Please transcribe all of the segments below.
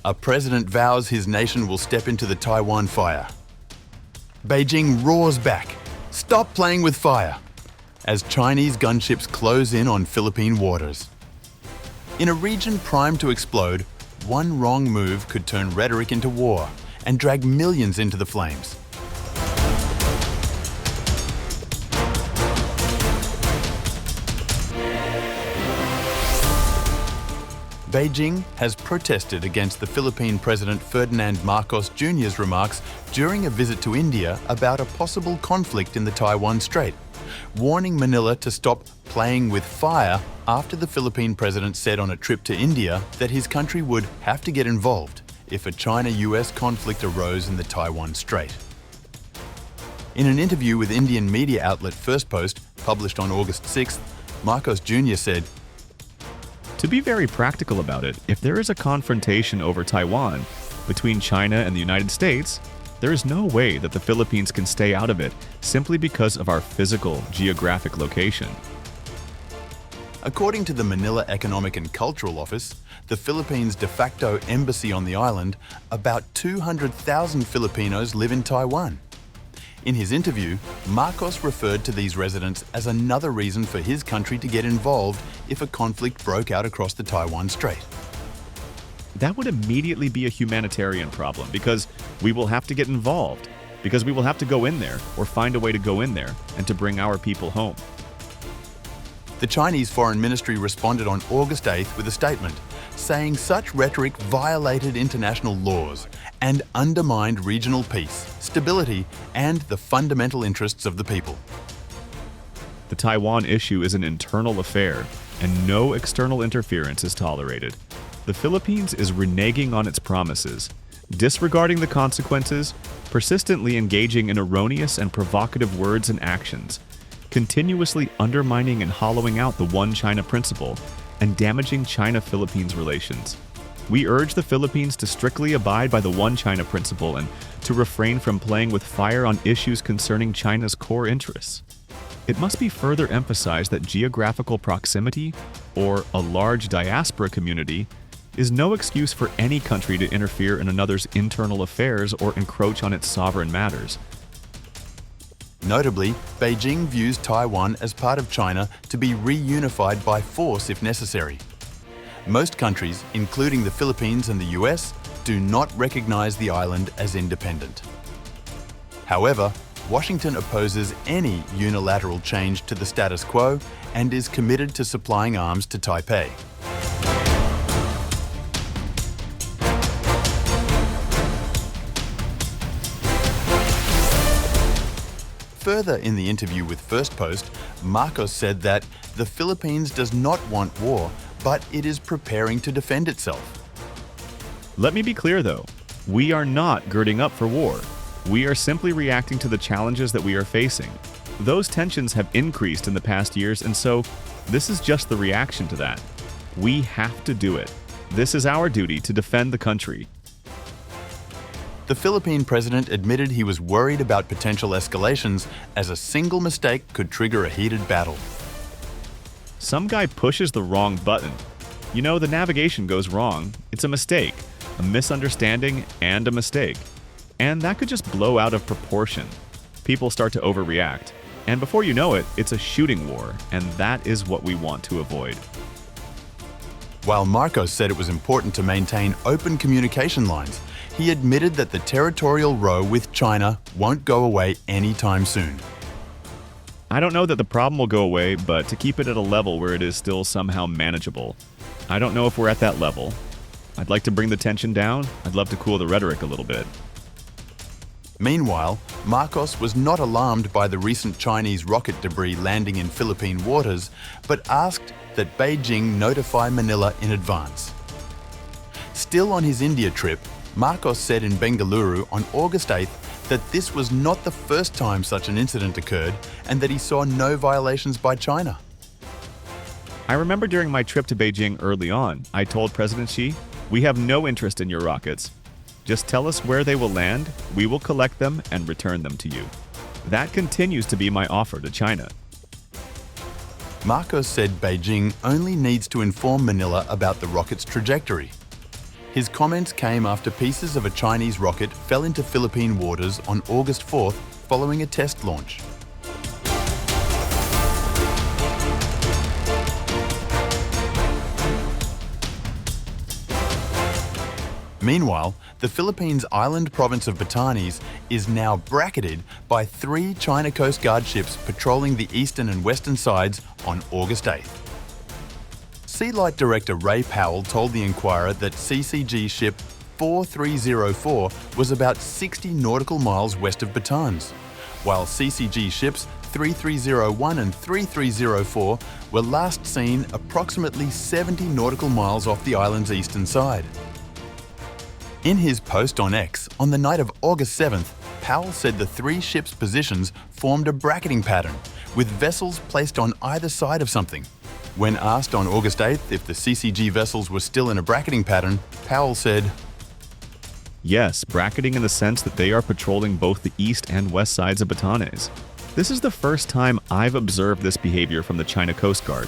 A president vows his nation will step into the Taiwan fire. Beijing roars back, "Stop playing with fire," as Chinese gunships close in on Philippine waters. In a region primed to explode, one wrong move could turn rhetoric into war and drag millions into the flames. Beijing has protested against the Philippine President Ferdinand Marcos Jr.'s remarks during a visit to India about a possible conflict in the Taiwan Strait, warning Manila to stop playing with fire after the Philippine president said on a trip to India that his country would have to get involved if a China-US conflict arose in the Taiwan Strait. In an interview with Indian media outlet First Post, published on August 6th, Marcos Jr. said, "To be very practical about it, if there is a confrontation over Taiwan between China and the United States, there is no way that the Philippines can stay out of it simply because of our physical, geographic location." According to the Manila Economic and Cultural Office, the Philippines' de facto embassy on the island, about 200,000 Filipinos live in Taiwan. In his interview, Marcos referred to these residents as another reason for his country to get involved if a conflict broke out across the Taiwan Strait. That would immediately be a humanitarian problem because we will have to get involved, because we will have to go in there or find a way to go in there and to bring our people home. The Chinese Foreign Ministry responded on August 8th with a statement, saying such rhetoric violated international laws and undermined regional peace, stability, and the fundamental interests of the people. The Taiwan issue is an internal affair, and no external interference is tolerated. The Philippines is reneging on its promises, disregarding the consequences, persistently engaging in erroneous and provocative words and actions, continuously undermining and hollowing out the One China principle, and damaging China-Philippines relations. We urge the Philippines to strictly abide by the One China principle and to refrain from playing with fire on issues concerning China's core interests. It must be further emphasized that geographical proximity, or a large diaspora community, is no excuse for any country to interfere in another's internal affairs or encroach on its sovereign matters. Notably, Beijing views Taiwan as part of China to be reunified by force if necessary. Most countries, including the Philippines and the US, do not recognize the island as independent. However, Washington opposes any unilateral change to the status quo and is committed to supplying arms to Taipei. Further in the interview with First Post, Marcos said that the Philippines does not want war, but it is preparing to defend itself. Let me be clear though, we are not girding up for war. We are simply reacting to the challenges that we are facing. Those tensions have increased in the past years, and so this is just the reaction to that. We have to do it. This is our duty to defend the country. The Philippine president admitted he was worried about potential escalations as a single mistake could trigger a heated battle. Some guy pushes the wrong button. You know, the navigation goes wrong. It's a mistake, a misunderstanding, and a mistake. And that could just blow out of proportion. People start to overreact. And before you know it, it's a shooting war, and that is what we want to avoid. While Marcos said it was important to maintain open communication lines, he admitted that the territorial row with China won't go away anytime soon. I don't know that the problem will go away, but to keep it at a level where it is still somehow manageable. I don't know if we're at that level. I'd like to bring the tension down. I'd love to cool the rhetoric a little bit. Meanwhile, Marcos was not alarmed by the recent Chinese rocket debris landing in Philippine waters, but asked that Beijing notify Manila in advance. Still on his India trip, Marcos said in Bengaluru on August 8th that this was not the first time such an incident occurred and that he saw no violations by China. I remember during my trip to Beijing early on, I told President Xi, "We have no interest in your rockets. Just tell us where they will land, we will collect them and return them to you." That continues to be my offer to China. Marcos said Beijing only needs to inform Manila about the rocket's trajectory. His comments came after pieces of a Chinese rocket fell into Philippine waters on August 4th following a test launch. Meanwhile, the Philippines' island province of Batanes is now bracketed by 3 China Coast Guard ships patrolling the eastern and western sides on August 8th. Sea Light Director Ray Powell told the Inquirer that CCG ship 4304 was about 60 nautical miles west of Batanes, while CCG ships 3301 and 3304 were last seen approximately 70 nautical miles off the island's eastern side. In his post on X on the night of August 7th, Powell said the 3 ships' positions formed a bracketing pattern, with vessels placed on either side of something. When asked on August 8th if the CCG vessels were still in a bracketing pattern, Powell said, Yes, bracketing in the sense that they are patrolling both the east and west sides of Batanes. This is the first time I've observed this behavior from the China Coast Guard.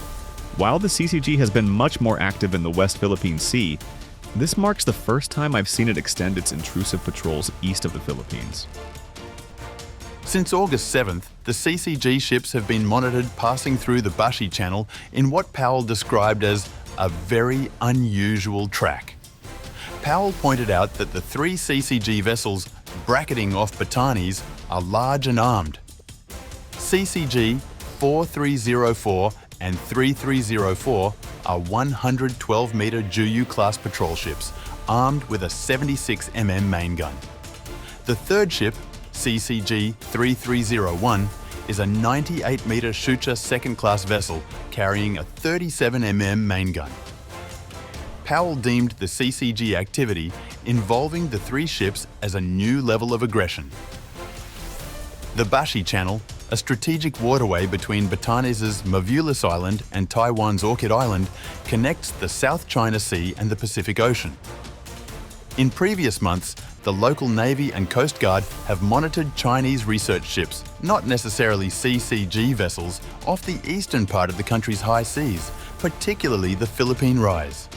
While the CCG has been much more active in the West Philippine Sea, this marks the first time I've seen it extend its intrusive patrols east of the Philippines. Since August 7th, the CCG ships have been monitored passing through the Bashi Channel in what Powell described as a very unusual track. Powell pointed out that the 3 CCG vessels bracketing off Batanes are large and armed. CCG 4304 and 3304 are 112-metre Juyu-class patrol ships, armed with a 76mm main gun. The third ship, CCG 3301, is a 98-metre Shucha second-class vessel carrying a 37mm main gun. Powell deemed the CCG activity involving the 3 ships as a new level of aggression. The Bashi Channel, a strategic waterway between Batanes' Mavulus Island and Taiwan's Orchid Island, connects the South China Sea and the Pacific Ocean. In previous months, the local Navy and Coast Guard have monitored Chinese research ships, not necessarily CCG vessels, off the eastern part of the country's high seas, particularly the Philippine Rise.